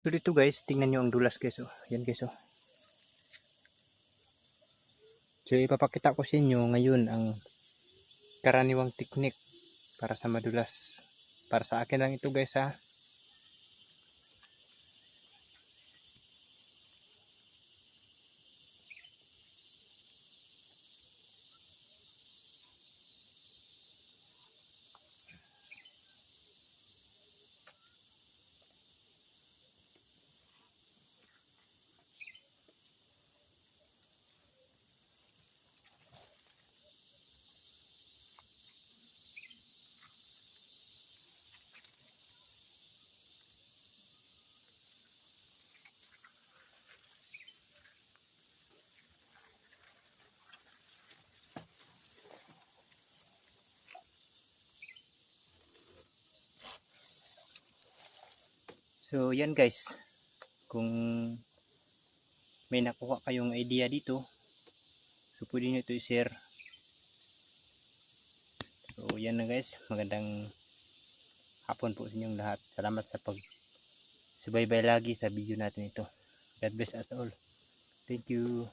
So dito guys, tingnan nyo ang dulas guys. Oh. Yan guys. Oh. So ipapakita ko sa inyo ngayon ang karaniwang teknik para sa madulas. Para sa akin lang ito guys ha. So yan guys, kung may nakuha kayong idea dito, so pwede nyo ito i-share. So yan na guys, magandang hapon po sa inyong lahat. Salamat sa pag-subaybay lagi sa video natin ito. God bless us all. Thank you.